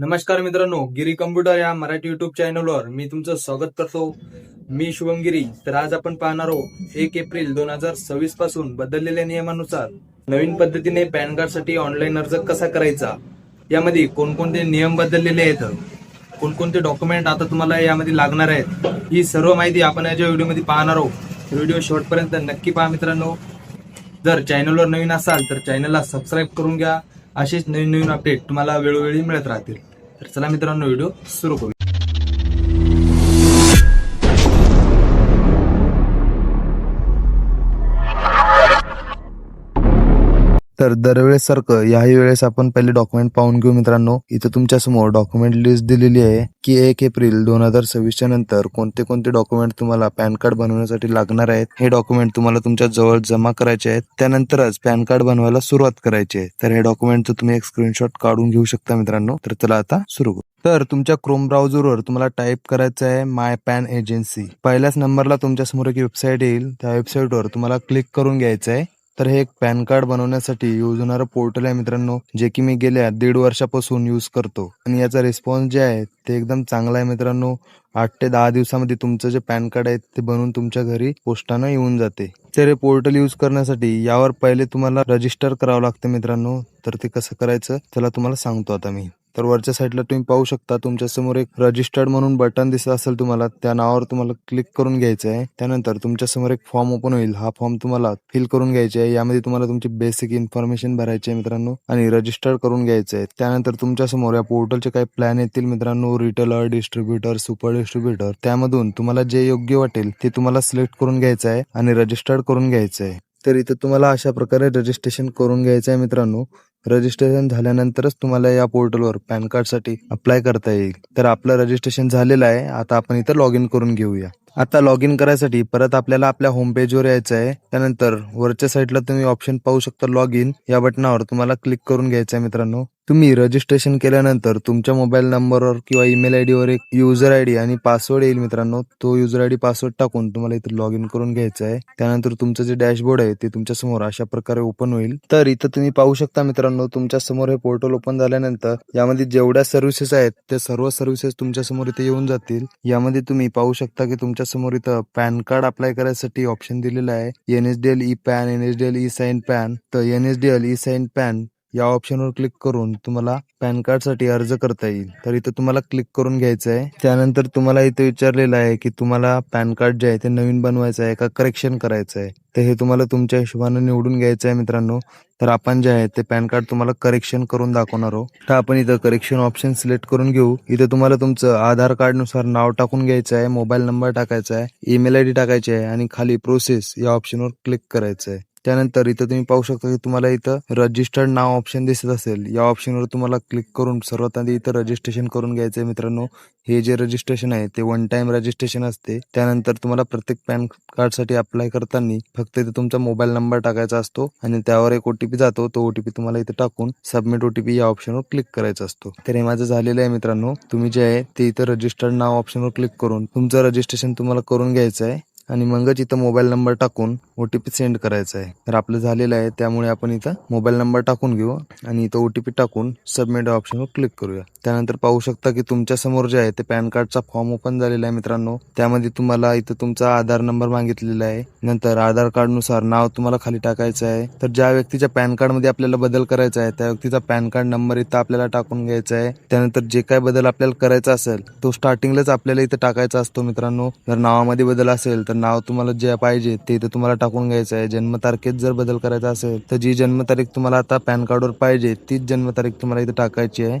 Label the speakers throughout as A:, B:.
A: नमस्कार मित्रांनो, गिरी कम्प्युटर या मराठी युट्यूब चॅनलवर मी तुमचं स्वागत करतो. मी शुभम गिरी. तर आज आपण पाहणार आहोत 1 एप्रिल 2026 पासून बदललेल्या नियमानुसार नवीन पद्धतीने पॅन कार्ड साठी ऑनलाईन अर्ज कसा करायचा, यामध्ये कोणकोणते नियम बदललेले आहेत, कोणकोणते डॉक्युमेंट आता तुम्हाला यामध्ये लागणार आहेत, ही सर्व माहिती आपण याच्या व्हिडिओमध्ये पाहणार आहोत. व्हिडिओ शेवटपर्यंत नक्की पहा मित्रांनो. जर चॅनलवर नवीन असाल तर चॅनलला सबस्क्राईब करून घ्या. असेच नवीन नवीन अपडेट तुम्हाला वेळोवेळी मिळत राहतील. तर चला मित्रांनो, व्हिडिओ सुरू करू.
B: तर दरवेळेस सारखं याही वेळेस आपण पहिले डॉक्युमेंट पाहून घेऊ मित्रांनो. इथं तुमच्या समोर डॉक्युमेंट लिस्ट दिलेली आहे की 1 एप्रिल 2026 नंतर कोणते कोणते डॉक्युमेंट तुम्हाला पॅन कार्ड बनवण्यासाठी लागणार आहेत. हे डॉक्युमेंट तुम्हाला तुमच्या जवळ जमा करायचे आहेत, त्यानंतरच पॅन कार्ड बनवायला सुरुवात करायची आहे. तर हे डॉक्युमेंटचं तुम्ही एक स्क्रीनशॉट काढून घेऊ शकता मित्रांनो. तर चला आता सुरू करू. तर तुमच्या क्रोम ब्राउझरवर तुम्हाला टाईप करायचं आहे माय पॅन एजन्सी. पहिल्याच नंबरला तुमच्या समोर एक वेबसाईट येईल. त्या वेबसाईटवर तुम्हाला क्लिक करून घ्यायचं आहे. तर हे एक पॅन कार्ड बनवण्यासाठी यूज होणारं पोर्टल आहे मित्रांनो, जे की मी गेल्या 1.5 वर्षापासून यूज करतो आणि याचा रिस्पॉन्स जे आहे ते एकदम चांगला आहे मित्रांनो. 8 ते 10 दिवसामध्ये तुमचं जे पॅन कार्ड आहे ते बनवून तुमच्या घरी पोस्टानं येऊन जाते. तर हे पोर्टल यूज करण्यासाठी यावर पहिले तुम्हाला रजिस्टर करावं लागतं मित्रांनो. तर ते कसं करायचं चला तुम्हाला सांगतो आता मी. तर वरच्या साईडला तुम्ही पाहू शकता, तुमच्या समोर एक रजिस्टर्ड म्हणून बटन दिसत असेल तुम्हाला, त्या नावावर तुम्हाला क्लिक करून घ्यायचं आहे. त्यानंतर तुमच्या समोर एक फॉर्म ओपन होईल. हा फॉर्म तुम्हाला फिल करून घ्यायचा आहे. यामध्ये तुम्हाला तुमची बेसिक इन्फॉर्मेशन भरायची आहे मित्रांनो आणि रजिस्टर करून घ्यायचं आहे. त्यानंतर तुमच्या समोर या पोर्टलचे काही प्लॅन येतील मित्रांनो, रिटेलर, डिस्ट्रीब्युटर, सुपर डिस्ट्रीब्युटर. त्यामधून तुम्हाला जे योग्य वाटेल ते तुम्हाला सिलेक्ट करून घ्यायचं आहे आणि रजिस्टर्ड करून घ्यायचं आहे. तर इथं तुम्हाला अशा प्रकारे रजिस्ट्रेशन करून घ्यायचं आहे मित्रांनो. रजिस्ट्रेशन झाल्यानंतरच तुम्हाला या पोर्टलवर पॅन कार्डसाठी अप्लाय करता येईल. तर आपलं रजिस्ट्रेशन झालेलं आहे. आता आपण इथं लॉग इन करून घेऊया. आता लॉग इन करायसाठी परत आपल्याला आपल्या होम पेजवर यायचं आहे. त्यानंतर वरच्या साईडला तुम्ही ऑप्शन पाहू शकता लॉग इन, या बटनावर तुम्हाला क्लिक करून घ्यायचं आहे मित्रांनो. तुम्ही रजिस्ट्रेशन केल्यानंतर तुमच्या मोबाईल नंबरवर किंवा ईमेल आयडीवर एक युजर आयडी आणि पासवर्ड येईल मित्रांनो. तो युजर आयडी पासवर्ड टाकून तुम्हाला इथे लॉग इन करून घ्यायचं आहे. त्यानंतर तुमचं जे डॅशबोर्ड आहे ते तुमच्या समोर अशा प्रकारे ओपन होईल. तर इथं तुम्ही पाहू शकता मित्रांनो, तुमच्या समोर हे पोर्टल ओपन झाल्यानंतर यामध्ये जेवढ्या सर्व्हिसेस आहेत त्या सर्व सर्व्हिसेस तुमच्या समोर इथे येऊन जातील. यामध्ये तुम्ही पाहू शकता की तुमच्या समोर इथं पॅन कार्ड अप्लाय करायसाठी ऑप्शन दिलेला आहे. NSDL e PAN, NSDL e sign PAN. तर NSDL ई साइन पॅन या ऑप्शनवर क्लिक करून तुम्हाला पॅन कार्ड साठी अर्ज करता येईल. तर इथं तुम्हाला क्लिक करून घ्यायचं आहे. त्यानंतर तुम्हाला इथे विचारलेलं आहे की तुम्हाला पॅन कार्ड जे आहे ते नवीन बनवायचं आहे का करेक्शन करायचं आहे. तर हे तुम्हाला तुमच्या हिशोबाने निवडून घ्यायचं आहे मित्रांनो. तर आपण जे आहे ते पॅन कार्ड तुम्हाला करेक्शन करून दाखवणार आहोत. तर आपण इथं करेक्शन ऑप्शन सिलेक्ट करून घेऊ. इथं तुम्हाला तुमचं आधार कार्ड नुसार नाव टाकून घ्यायचं आहे, मोबाईल नंबर टाकायचा आहे, ईमेल आयडी टाकायची आहे आणि खाली प्रोसेस या ऑप्शनवर क्लिक करायचं आहे. त्यानंतर इथं तुम्ही पाहू शकता की तुम्हाला इथं रजिस्टर्ड नाव ऑप्शन दिसत असेल. या ऑप्शनवर तुम्हाला क्लिक करून सर्वात आधी इथं रजिस्ट्रेशन करून घ्यायचं आहे मित्रांनो. हे जे रजिस्ट्रेशन आहे ते 1 टाइम रजिस्ट्रेशन असते. त्यानंतर तुम्हाला प्रत्येक पॅन कार्डसाठी अप्लाय करताना फक्त इथे तुमचा मोबाईल नंबर टाकायचा असतो आणि त्यावर एक OTP जातो. तो OTP तुम्हाला इथे टाकून सबमिट OTP या ऑप्शनवर क्लिक करायचा असतो. तर हे माझं झालेलं आहे मित्रांनो. तुम्ही जे आहे ते इथं रजिस्टर्ड नाव ऑप्शनवर क्लिक करून तुमचं रजिस्ट्रेशन तुम्हाला करून घ्यायचं आहे आणि मगच इथं मोबाईल नंबर टाकून OTP सेंड करायचा आहे. तर आपलं झालेलं आहे, त्यामुळे आपण इथं मोबाईल नंबर टाकून घेऊ आणि इथं OTP टाकून सबमिट ऑप्शनवर क्लिक करूया. त्यानंतर पाहू शकता की तुमच्या समोर जे आहे ते पॅन कार्डचा फॉर्म ओपन झालेला आहे मित्रांनो. त्यामध्ये तुम्हाला इथं तुमचा आधार नंबर मागितलेला आहे. नंतर आधार कार्ड नुसार नाव तुम्हाला खाली टाकायचं आहे. तर ज्या व्यक्तीच्या पॅन कार्ड मध्ये आपल्याला बदल करायचा आहे त्या व्यक्तीचा पॅन कार्ड नंबर इथं आपल्याला टाकून घ्यायचा आहे. त्यानंतर जे काय बदल आपल्याला करायचा असेल तो स्टार्टिंगलाच आपल्याला इथं टाकायचा असतो मित्रांनो. जर नावामध्ये बदल असेल तर नाव तुम्हाला जे पाहिजे ते इथं तुम्हाला टाकून घ्यायचं आहे. जन्मतारखेत जर बदल करायचा असेल तर जी जन्मतारीख तुम्हाला आता पॅन कार्डवर पाहिजे तीच जन्मतारीख तुम्हाला इथं टाकायची आहे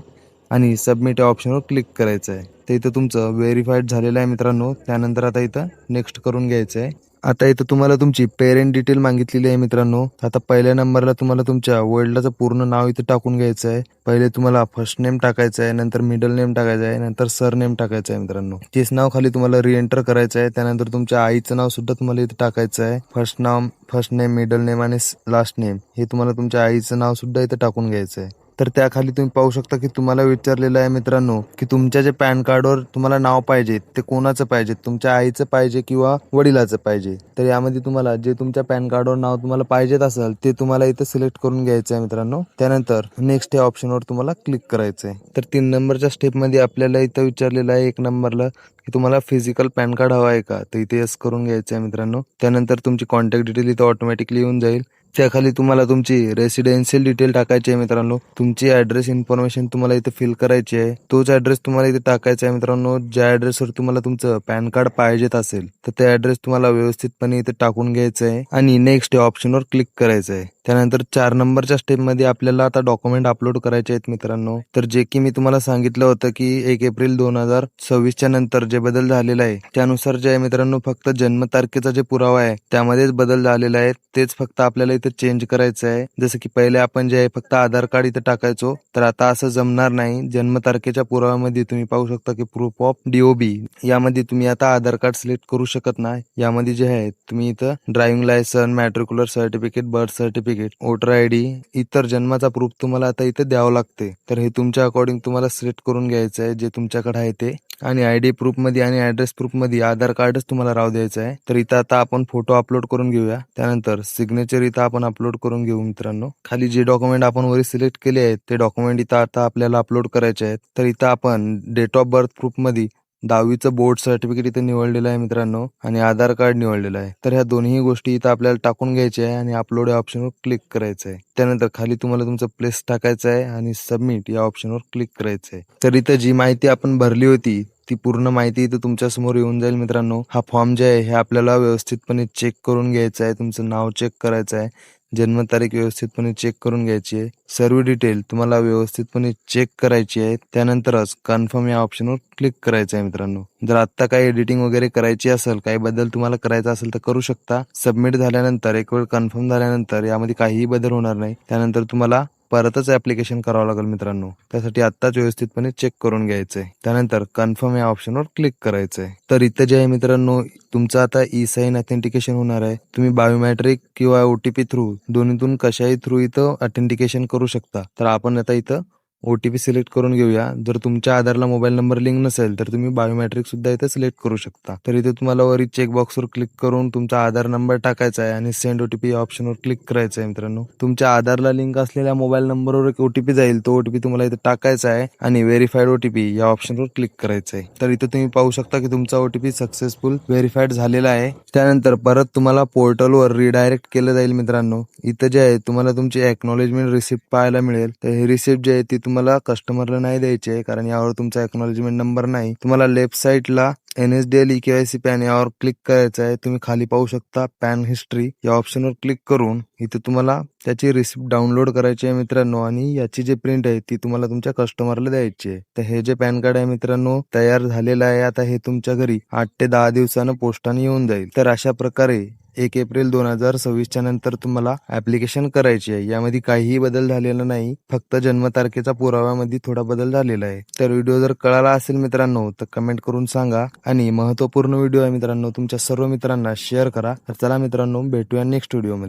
B: आणि सबमिट या ऑप्शनवर क्लिक करायचं आहे. तर इथं तुमचं व्हेरीफाईड झालेलं आहे मित्रांनो. त्यानंतर आता इथं नेक्स्ट करून घ्यायचं आहे. आता इथं तुम्हाला तुमची पेरेंट डिटेल मागितलेली आहे मित्रांनो. आता पहिल्या नंबरला तुम्हाला तुमच्या वडिलाचं पूर्ण नाव इथं टाकून घ्यायचं आहे. पहिले तुम्हाला फर्स्ट नेम टाकायचं आहे, नंतर मिडल नेम टाकायचं आहे, नंतर सर नेम टाकायचं आहे मित्रांनो. तेच नाव खाली तुम्हाला रिएंटर करायचं आहे. त्यानंतर तुमच्या आईचं नाव सुद्धा तुम्हाला इथं टाकायचं आहे. फर्स्ट नेम, मिडल नेम आणि लास्ट नेम हे तुम्हाला तुमच्या आईचं नाव सुद्धा इथं टाकून घ्यायचं आहे. तर त्याखाली तुम्ही पाहू शकता की तुम्हाला विचारलेलं आहे मित्रांनो की तुमच्या जे पॅन कार्डवर तुम्हाला नाव पाहिजे ते कोणाचं पाहिजे, तुमच्या आईचं पाहिजे किंवा वडिलाचं पाहिजे. तर यामध्ये तुम्हाला जे तुमच्या पॅन कार्डवर नाव तुम्हाला पाहिजेत असेल ते तुम्हाला इथं सिलेक्ट करून घ्यायचं आहे मित्रांनो. त्यानंतर नेक्स्ट या ऑप्शनवर तुम्हाला क्लिक करायचं आहे. तर 3 नंबरच्या स्टेपमध्ये आपल्याला इथं विचारलेलं आहे 1 नंबरला की तुम्हाला फिजिकल पॅन कार्ड हवा आहे का, तर इथे येस करून घ्यायचं आहे मित्रांनो. त्यानंतर तुमची कॉन्टॅक्ट डिटेल इथं ऑटोमॅटिकली येऊन जाईल. त्याखाली तुम्हाला तुमची रेसिडेन्शियल डिटेल टाकायची आहे मित्रांनो. तुमची ॲड्रेस इन्फॉर्मेशन तुम्हाला इथे फिल करायची आहे. तोच ॲड्रेस तुम्हाला इथे टाकायचा आहे मित्रांनो. ज्या ॲड्रेसवर तुम्हाला तुमचं पॅन कार्ड पाहिजेत असेल तर ते ॲड्रेस तुम्हाला व्यवस्थितपणे इथे टाकून घ्यायचं आहे आणि नेक्स्ट या ऑप्शनवर क्लिक करायचं आहे. त्यानंतर 4 नंबरच्या स्टेपमध्ये आपल्याला आता डॉक्युमेंट अपलोड करायचे आहेत मित्रांनो. तर जे की मी तुम्हाला सांगितलं होतं की 1 एप्रिल 2026च्या नंतर जे बदल झालेला आहे त्यानुसार जे आहे मित्रांनो फक्त जन्मतारखेचा जे पुरावा आहे त्यामध्येच बदल झालेला आहे. तेच फक्त आपल्याला इथे चेंज करायचं आहे. जसं की पहिले आपण जे आहे फक्त आधार कार्ड इथे टाकायचो, तर आता असं जमणार नाही. जन्मतारखेच्या पुराव्यामध्ये तुम्ही पाहू शकता की प्रूफ ऑफ DOB यामध्ये तुम्ही आता आधार कार्ड सिलेक्ट करू शकत नाही. यामध्ये जे आहे तुम्ही इथं driving licence, matricular certificate, birth certificate, voter ID, इतर जन्माचा प्रूफ तुम्हाला आता इथे द्यावं लागते. तर हे तुमच्या अकॉर्डिंग तुम्हाला सिलेक्ट करून घ्यायचं आहे जे तुमच्याकडे आहे ते. आणि ID प्रूफमध्ये आणि ॲड्रेस प्रूफमध्ये आधार कार्डच तुम्हाला राहू द्यायचं आहे. तर इथं आता आपण फोटो अपलोड करून घेऊया. त्यानंतर सिग्नेचर इथं आपण अपलोड करून घेऊ मित्रांनो. खाली जे डॉक्युमेंट आपण वर सिलेक्ट केले आहेत ते डॉक्युमेंट इथं आता आपल्याला अपलोड करायचे आहेत. तर इथं आपण डेट ऑफ बर्थ प्रूफमध्ये 10वीचं बोर्ड सर्टिफिकेट इथे निवडलेलं आहे मित्रांनो आणि आधार कार्ड निवडलेलं आहे. तर ह्या दोन्ही गोष्टी इथं आपल्याला टाकून घ्यायच्या आहे आणि अपलोड या ऑप्शनवर क्लिक करायचं आहे. त्यानंतर खाली तुम्हाला तुमचं प्लेस टाकायचं आहे आणि सबमिट या ऑप्शनवर क्लिक करायचं आहे. तर इथं जी माहिती आपण भरली होती ती पूर्ण माहिती इथं तुमच्या समोर येऊन जाईल मित्रांनो. हा फॉर्म जे आहे हे आपल्याला व्यवस्थितपणे चेक करून घ्यायचा आहे. तुमचं नाव चेक करायचं आहे, जन्मतारीख व्यवस्थितपणे चेक करून घ्यायची आहे, सर्व डिटेल तुम्हाला व्यवस्थितपणे चेक करायची आहे. त्यानंतरच कन्फर्म या ऑप्शनवर क्लिक करायचं आहे मित्रांनो. जर आत्ता काही एडिटिंग वगैरे करायची असेल, काही बदल तुम्हाला करायचा असेल तर करू शकता. सबमिट झाल्यानंतर एक वेळ कन्फर्म झाल्यानंतर यामध्ये काहीही बदल होणार नाही. त्यानंतर तुम्हाला परतच ऍप्लिकेशन करावं लागेल मित्रांनो. त्यासाठी आत्ताच व्यवस्थितपणे चेक करून घ्यायचंय. त्यानंतर कन्फर्म या ऑप्शनवर क्लिक करायचंय. तर इथं जे आहे मित्रांनो तुमचं आता ई-साईन ऑथेंटिकेशन होणार आहे. तुम्ही बायोमॅट्रिक किंवा OTP थ्रू दोन्हीतून कशाही थ्रू इथं ऑथेंटिकेशन करू शकता. तर आपण आता इथं OTP सिलेक्ट करून घेऊया. जर तुमच्या आधारला मोबाईल नंबर लिंक नसेल तर तुम्ही बायोमॅट्रिक सुद्धा इथे सिलेक्ट करू शकता. तर इथे तुम्हाला वरील चेकबॉक्सवर क्लिक करून तुमचा आधार नंबर टाकायचा आहे आणि सेंड OTP या ऑप्शनवर क्लिक करायचं आहे मित्रांनो. तुमच्या आधारला लिंक असलेल्या मोबाईल नंबरवर एक OTP जाईल. तो OTP तुम्हाला इथे टाकायचा आहे आणि व्हेरीफाईड OTP या ऑप्शनवर क्लिक करायचं आहे. तर इथे तुम्ही पाहू शकता की तुमचा OTP सक्सेसफुल व्हेरीफाईड झालेला आहे. त्यानंतर परत तुम्हाला पोर्टलवर रिडायरेक्ट केलं जाईल मित्रांनो. इथं जे आहे तुम्हाला तुमची एक्नॉलेजमेंट रिसिप्ट पाहायला मिळेल. तर हे रिसिप्ट जे आहे ती तुम्हाला कस्टमरला नाही द्यायची आहे कारण यावर तुमचा एक्नॉलेजमेंट नंबर नाही. तुम्हाला लेफ्ट साईडला NSDL eKYC पॅन यावर क्लिक करायचं आहे. तुम्ही खाली पाहू शकता पॅन हिस्ट्री या ऑप्शनवर क्लिक करून इथे तुम्हाला त्याची रिसिप्ट डाउनलोड करायची आहे मित्रांनो आणि याची जी प्रिंट आहे ती तुम्हाला तुमच्या कस्टमरला द्यायची आहे. तर हे जे पॅन कार्ड आहे मित्रांनो तयार झालेलं आहे. आता हे तुमच्या घरी 8 ते 10 दिवसानं पोस्टाने येऊन जाईल. तर अशा प्रकारे 1 एप्रिल 2026च्या नंतर तुम्हाला ऍप्लिकेशन करायची आहे. यामध्ये काहीही बदल झालेला नाही, फक्त जन्मतारखेचा पुराव्यामध्ये थोडा बदल झालेला आहे. तर व्हिडिओ जर कळाला असेल मित्रांनो तर कमेंट करून सांगा आणि महत्त्वपूर्ण व्हिडिओ आहे मित्रांनो तुमच्या सर्व मित्रांना शेअर करा. तर चला मित्रांनो भेटूया नेक्स्ट व्हिडिओमध्ये.